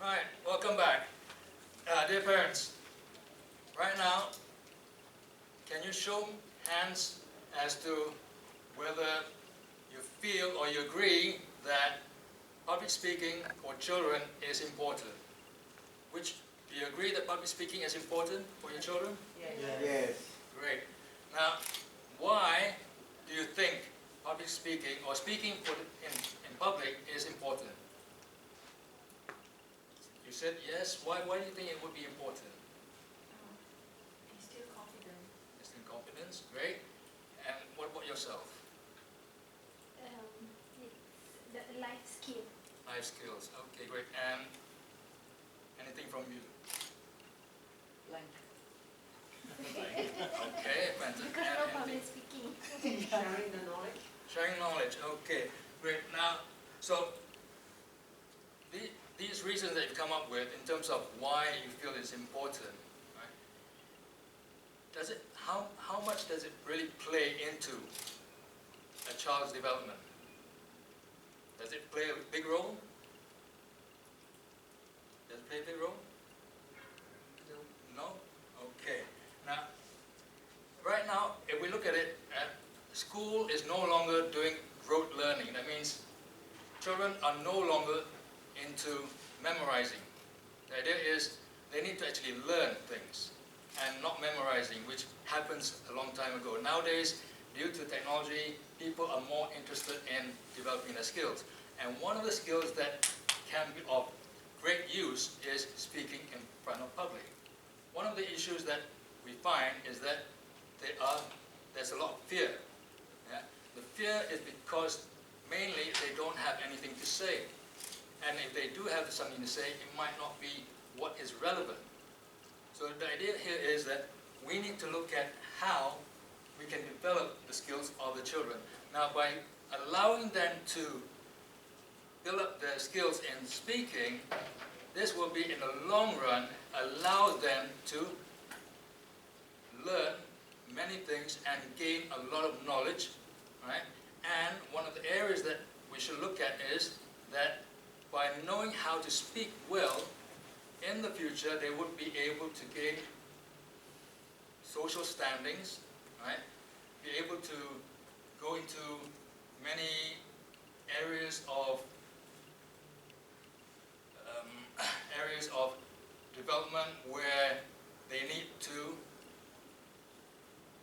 Right, welcome back. Dear parents, right now, can you show hands as to whether you feel or you agree that public speaking for children is important? Do you agree that public speaking is important for your children? Yes. Great. Now, why do you think public speaking or speaking in public is important? You said yes. Why do you think it would be important? Instill confidence. Instant confidence. Great. And what about yourself? It's the life skill. Life skills. Okay, great. And anything from you? Blank. Okay, fantastic. Because no public speaking. Sharing the knowledge. Sharing knowledge. Okay, great. Now, so these reasons that you've come up with in terms of why you feel it's important, right? How much does it really play into a child's development? Does it play a big role? Does it play a big role? No? Okay. Now, right now, if we look at it, school is no longer doing rote learning. That means children are no longer into memorizing. The idea is they need to actually learn things and not memorizing, which happens a long time ago. Nowadays, due to technology, people are more interested in developing their skills. And one of the skills that can be of great use is speaking in front of public. One of the issues that we find is that there's a lot of fear. Yeah? The fear is because mainly they don't have anything to say. And if they do have something to say, it might not be what is relevant. So the idea here is that we need to look at how we can develop the skills of the children. Now, by allowing them to build up their skills in speaking, this will be, in the long run, allow them to learn many things and gain a lot of knowledge, right? And one of the areas that we should look at is that by knowing how to speak well, in the future they would be able to gain social standings, right? Be able to go into many areas of development where they need to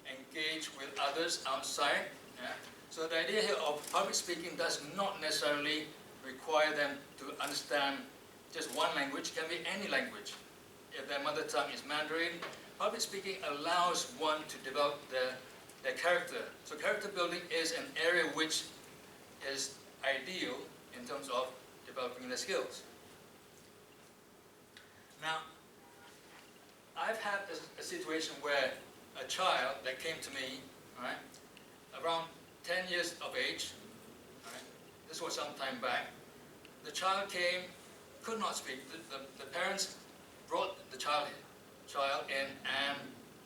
engage with others outside. Yeah? So the idea here of public speaking does not necessarily require them to understand just one language. It can be any language. If their mother tongue is Mandarin, public speaking allows one to develop their character. So character building is an area which is ideal in terms of developing their skills. Now, I've had a situation where a child that came to me, right, around 10 years of age, right, this was some time back, the child came, could not speak. The parents brought the child in, and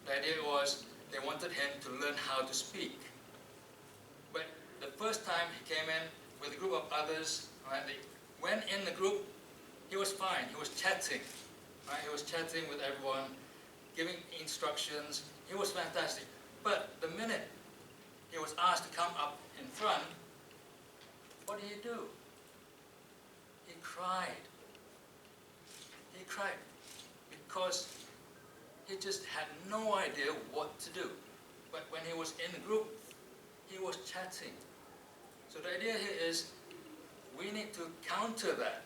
the idea was they wanted him to learn how to speak. But the first time he came in with a group of others, right, when in the group, he was fine. He was chatting, right? He was chatting with everyone, giving instructions. He was fantastic. But the minute he was asked to come up in front, what did he do? He cried. He cried because he just had no idea what to do. But when he was in the group, he was chatting. So the idea here is we need to counter that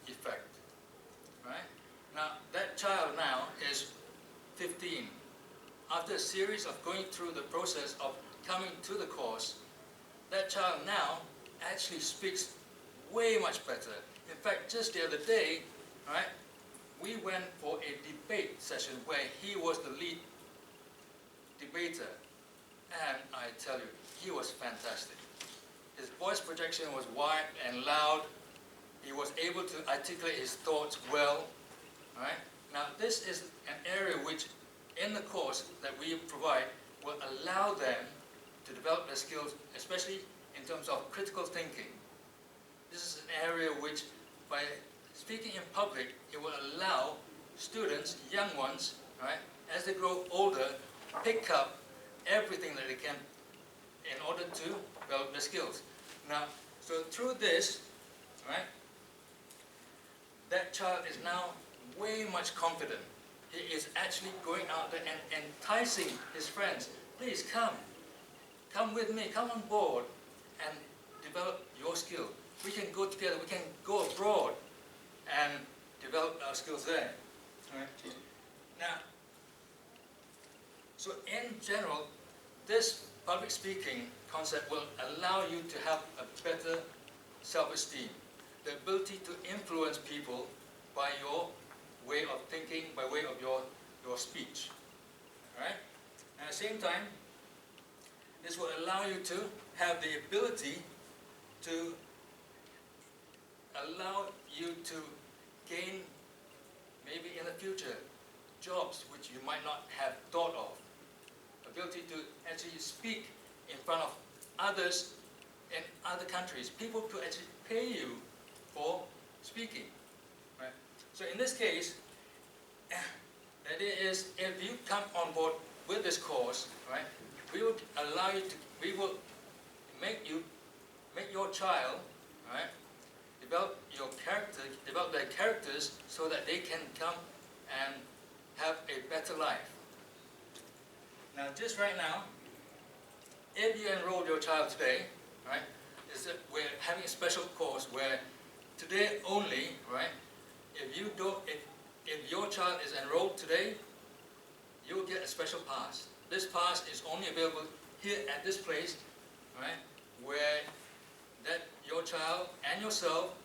effect, right? Now, that child now is 15. After a series of going through the process of coming to the course, that child now actually speaks way much better. In fact, just the other day, right, we went for a debate session where he was the lead debater. And I tell you, he was fantastic. His voice projection was wide and loud. He was able to articulate his thoughts well, right? Now, this is an area which, in the course that we provide, will allow them to develop their skills, especially in terms of critical thinking. This is an area which, by speaking in public, it will allow students, young ones, right, as they grow older, pick up everything that they can in order to develop their skills. Now, so through this, right, that child is now way much confident. He is actually going out there and enticing his friends. Please come with me, come on board and develop your skill. We can go together, we can go abroad and develop our skills there. Right? Now, so in general, this public speaking concept will allow you to have a better self-esteem, the ability to influence people by your way of thinking, by way of your speech. Right? At the same time, this will allow you to have the ability to allow you to gain, maybe in the future, jobs which you might not have thought of. Ability to actually speak in front of others in other countries. People could actually pay you for speaking. Right? So in this case, the idea is if you come on board with this course, right, we will allow you to, we will make your child, right, develop your character, develop their characters so that they can come and have a better life. Now, just right now, if you enroll your child today, right, is that we're having a special course where today only, right, if your child is enrolled today, you will get a special pass. This pass is only available here at this place, right, where that your child and yourself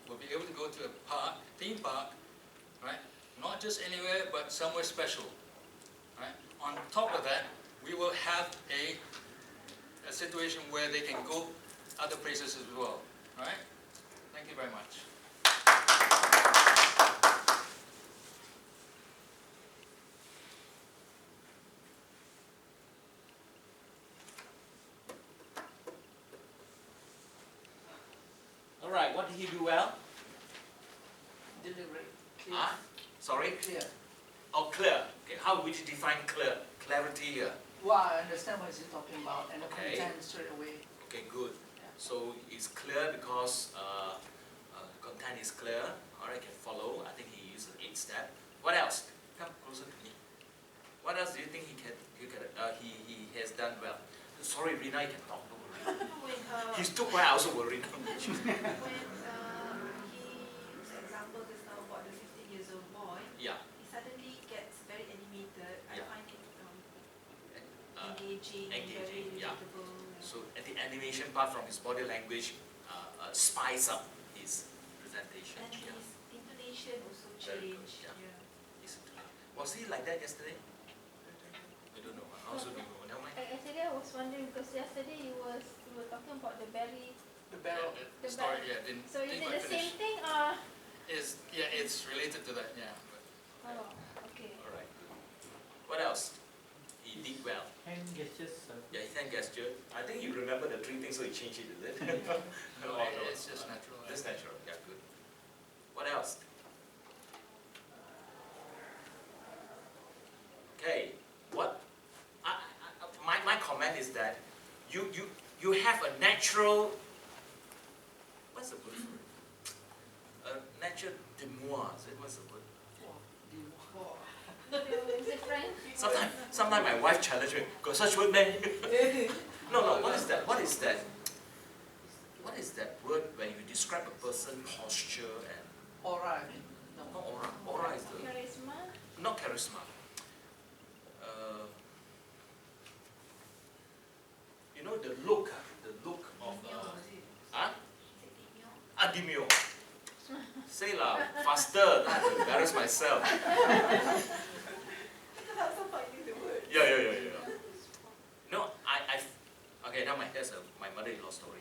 will be able to go to a park, theme park, right, not just anywhere, but somewhere special. Right? On top of that, we will have a situation where they can go other places as well. Right? Thank you very much. All right, what did he do well? Deliberate. Clear. Ah, sorry? Clear. Oh, clear. Okay, how would you define clear? Clarity here. Well, I understand what he's talking about and the Okay. content straight away. Okay, good. Yeah. So it's clear because content is clear. All right, can follow. I think he used an 8-step. What else? Come closer to me. What else do you think he has done well? Sorry, Rina, you can talk. Don't worry. He's too quiet. I also worried. When he used example just now about the 15 years old boy, Yeah. he suddenly gets very animated. I Yeah. find it Engaging, very yeah. relatable. So at the animation part from his body language, spice up his presentation. And Yeah. his intonation also Very good, changed. yeah. Was he like that yesterday? I don't know. I also don't know. Never mind. Actually, I was wondering because yesterday we were talking about the berry. The barrel. The story, yeah, didn't So is didn't it quite the finish. same thing or? It's related to that, yeah. Oh, okay. All right. What else? He did well. Hand gestures. Yeah, he hand gesture. I think you remember the 3 things, so he changed it, is it? No, Oh, it's just natural. Just natural. Yeah, good. What else? Okay. What? My comment is that you have a natural. What's the word for it? A natural demeanor. What's the word? Is it French? Sometimes my wife challenges me. Got such word, man? No. What is that? What is that? What is that word when you describe a person's posture and Aura, I mean. No. not aura? Aura is the Charisma? not charisma. You know the look of huh? Demure. Say lah, faster. I have to embarrass myself. Yeah. No, okay, now that's my mother-in-law story.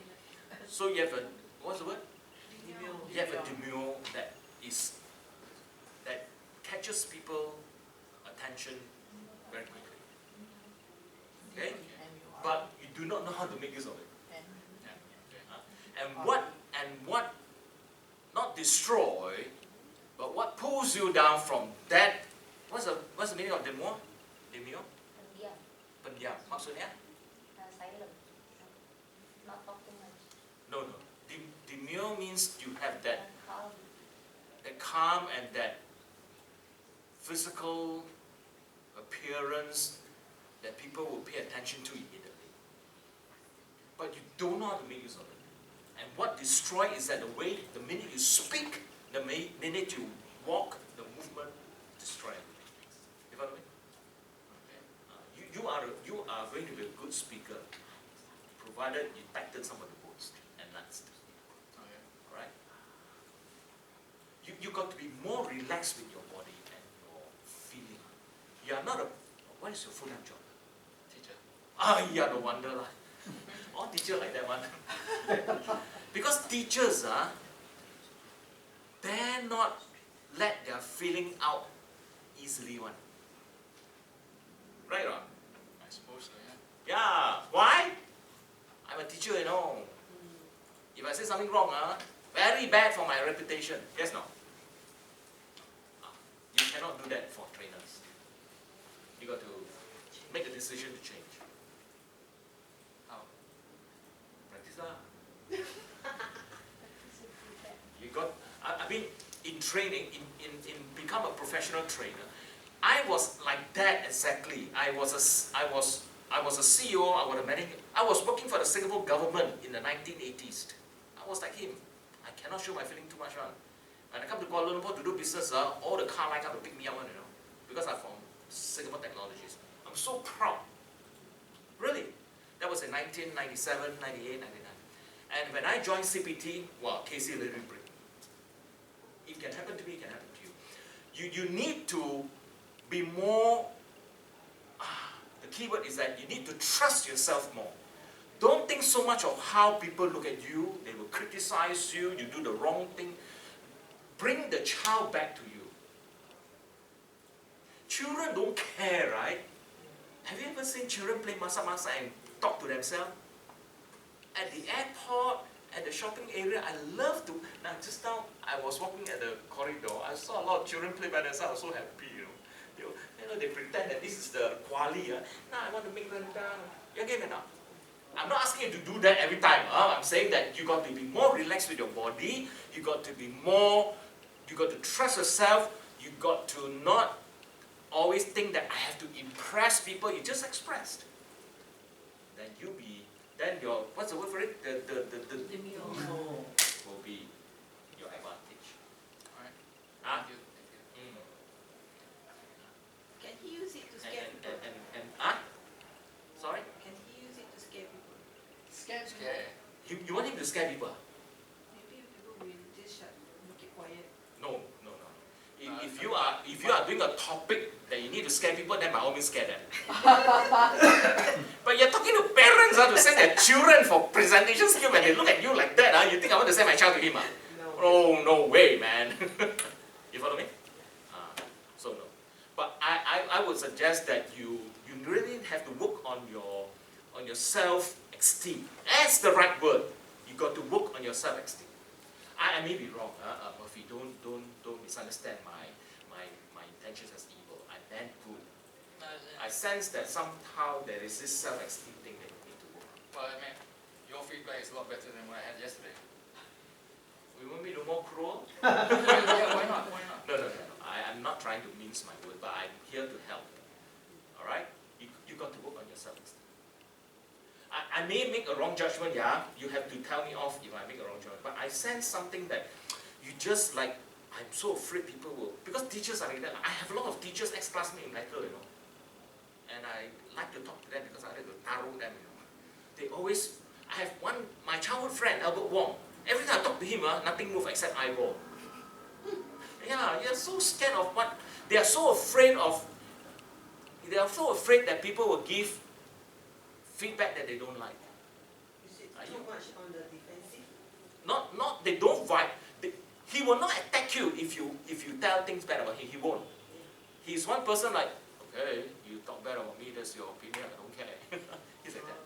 So you have a, what's the word? You have a demure that catches people attention very quickly. Okay? But you do not know how to make use of it. And what not destroy, But what pulls you down from that? What's the meaning of demure? Demure? Pendiam, Pendiam. Maksudnya? silent, not talking much, No. Demure means you have that and calm. calm and that physical appearance that people will pay attention to immediately. But you don't know how to make use of it. And what destroys is that the minute you speak, the minute you walk, the movement destroy everything. You follow me? Okay. You are going to be a good speaker, provided you tighten some of the words and that's it. Okay. Alright? You got to be more relaxed with your body and your feeling. You are not what is your full-time job? Teacher. Yeah, no wonder lah. All teachers like that one. Because teachers dare not let their feeling out easily one. Right or not? I suppose so, yeah. Yeah. Why? I'm a teacher, you know. If I say something wrong, very bad for my reputation. Yes, no? You cannot do that for trainers. You got to make a decision to change. How? Practice lah. You got, I mean, in training, in become a professional trainer, I was like that exactly. I was a CEO, I was working for the Singapore government in the 1980s. I was like him. I cannot show my feeling too much one. When I come to Kuala Lumpur to do business, all the car line come to pick me up one, you know, because I'm from Singapore Technologies. I'm so proud. Really. That was in 1997, 98, 99. And when I joined CPT, wow, Casey let me break. It can happen to me, it can happen to you. You need to be more, the key word is that you need to trust yourself more. Don't think so much of how people look at you. They will criticize you, you do the wrong thing. Bring the child back to you. Children don't care, right? Have you ever seen children play masa-masa and talk to themselves? At the airport, at the shopping area, I love to. Now, just now, I was walking at the corridor. I saw a lot of children play by themselves. I was so happy, you know. They pretend that this is the quali. Now I want to make them down. You get it now? I'm not asking you to do that every time. I'm saying that you got to be more relaxed with your body. You got to be more. You got to trust yourself. You got to not always think that I have to impress people. You just expressed. Then then your, what's the word for it? The Demure. will be your advantage. Alright. Ah? Thank you. Thank you. Can he use it to scare people? Sorry? Can he use it to scare people? Scared? Scare. You want him to scare people? Maybe people will just shut, keep quiet. No. If you are doing a topic that you need to scare people, then by all means scare them. But you're talking to parents to send their children for presentation skill. When they look at you like that, you think I want to send my child to him? No. Oh, no way, man. You follow me? So no. But I would suggest that you really have to work on your self-esteem. That's the right word. You got to work on your self-esteem. I may be wrong, Muphy. Don't misunderstand my intentions as evil. I meant good. I sense that somehow there is this self-esteem thing that you need to work on. Well, I mean, your feedback is a lot better than what I had yesterday. We want me to be more cruel? Yeah, why not? Why not? No. I'm not trying to mince my word, but I'm here to help. Alright? You got to work on your self-esteem. I may make a wrong judgment, yeah. You have to tell me off if I make a wrong judgment. But I sense something that you just like, I'm so afraid people will, because teachers are like that. I have a lot of teachers, ex-classmates in medical, you know. And I like to talk to them because I like to tarot them, you know. They always, I have my childhood friend, Albert Wong. Every time I talk to him, nothing moves except eyeball. Yeah, you're so scared of what, they are so afraid that people will give feedback that they don't like. Is it too much on the defensive? Not they don't vibe. He will not attack you if you tell things bad about him. He won't. He's one person like, okay, you talk bad about me, that's your opinion, I don't care. He's like that.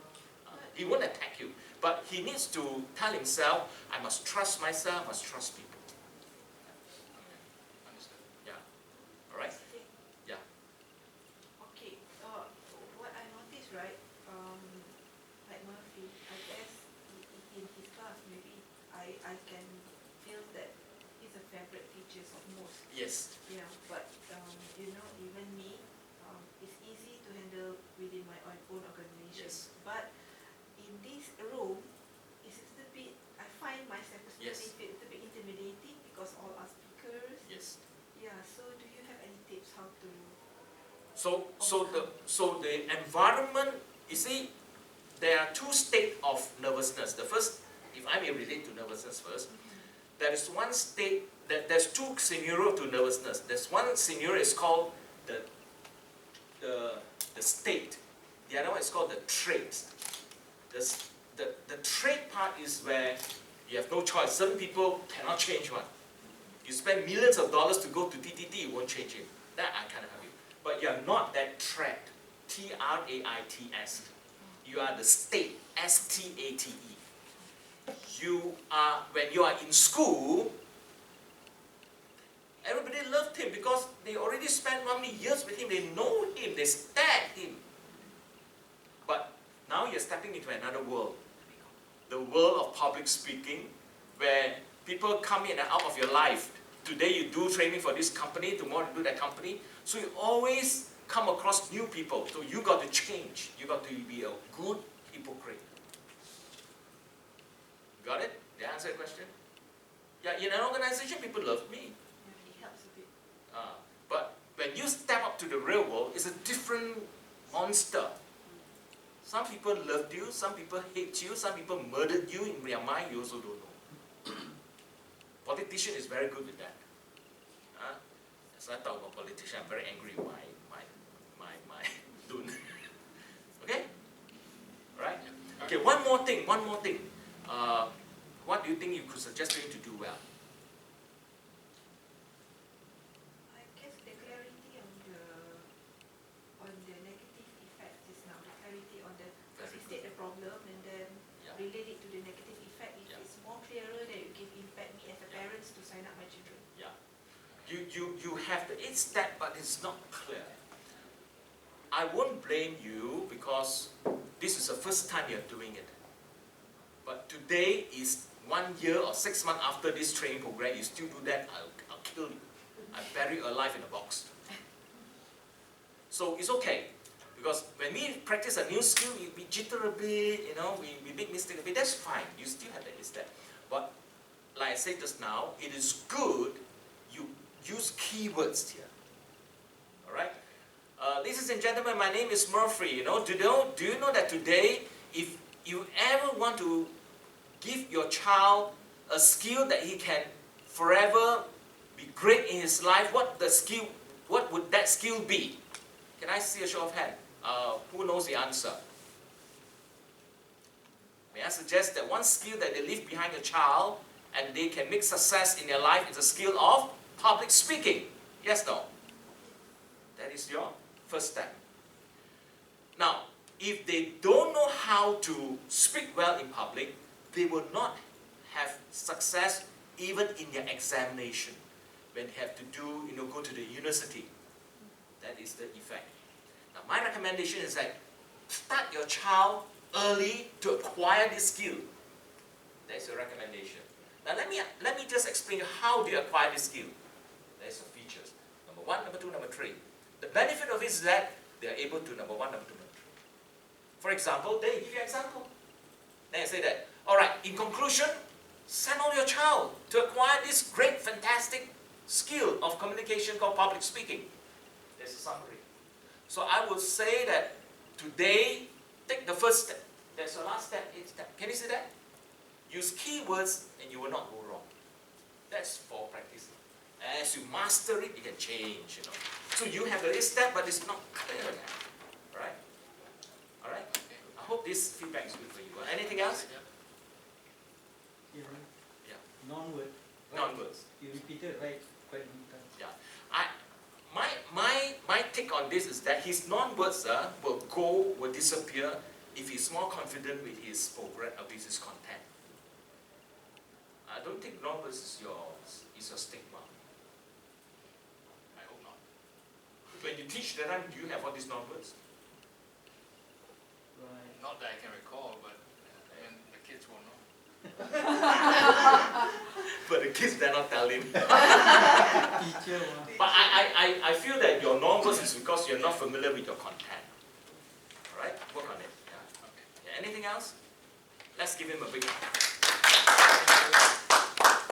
He won't attack you. But he needs to tell himself, I must trust myself, I must trust people. Okay. I can feel that he's a favorite teacher of most. Yes. Yeah, but you know, even me, it's easy to handle within my own organization. Yes. But in this room, it's a little bit, I find myself a Yes. little bit intimidating because all are speakers. Yes. Yeah, so do you have any tips how to? So the environment, you see, there are two states of nervousness. The first, if I may relate to nervousness first, there is one state, there's two scenario to nervousness. There's one scenario is called the state. The other one is called the trait. The trait part is where you have no choice. Some people cannot change one. You spend millions of dollars to go to TTT, it won't change it. That I can't help you. But you are not that trait. T-R-A-I-T-S. You are the state. S-T-A-T-E. You are, when you are in school, everybody loved him because they already spent how many years with him. They know him. They studied him. But now you're stepping into another world. The world of public speaking, where people come in and out of your life. Today you do training for this company, tomorrow you do that company. So you always come across new people. So you got to change. You got to be a good hypocrite. Got it? Did I answer the question? Yeah, in an organization, people love me. Yeah, it helps a bit. But when you step up to the real world, it's a different monster. Some people loved you, some people hate you, some people murdered you in their mind, you also don't know. Politician is very good with that. As I talk about politician, I'm very angry with my dun. Okay? Right? Okay, one more thing. What do you think you could suggest him to do well? I guess the clarity on the negative effect is now the clarity on the Very state the problem and then Yeah. relate it to the negative effect. If Yeah. it's more clearer, that it give impact me as a parents to sign up my children. Yeah. You have the 8 step, but it's not clear. I won't blame you because this is the first time you're doing it. But today is 1 year or 6 months after this training program, you still do that, I'll kill you. I bury you alive in a box. So it's okay. Because when we practice a new skill, we jitter a bit, you know, we make mistake a bit, that's fine. You still have that step. But like I said just now, it is good you use keywords here. Alright? Ladies and gentlemen, my name is Muphy. Do you know that today, if you ever want to give your child a skill that he can forever be great in his life, what would that skill be? Can I see a show of hand? Who knows the answer? May I suggest that one skill that they leave behind a child and they can make success in their life is a skill of public speaking. Yes, no? That is your first step. Now, if they don't know how to speak well in public, they will not have success even in their examination. When they have to do, go to the university. That is the effect. Now, my recommendation is that start your child early to acquire this skill. That's a recommendation. Now, let me just explain how do you acquire this skill. There's some features. Number 1, number 2, number 3. The benefit of it is that they are able to number 1, number 2, number 3. For example, they give you an example. Then I say that, all right, in conclusion, send all your child to acquire this great, fantastic skill of communication called public speaking. There's a summary. So I will say that today, take the first step. There's a last step, 8 step. Can you see that? Use keywords and you will not go wrong. That's for practicing. As you master it, you can change, So you have the 8 step, but it's not clear now. Alright? Alright? I hope this feedback is good for you. Anything else? Yeah. Yeah. Non-word. Non-words. You repeated right quite many times. Yeah. My take on this is that his non-words will disappear if he's more confident with his program, with his content. I don't think non-words is your stigma. I hope not. When you teach the time, do you have all these non-words? Right. Not that I can recall, but the kids will know. but the kids dare not tell him. Teacher, But I feel that your non-verbs is because you're not familiar with your content. Alright? Work on it. Yeah. Anything else? Let's give him a big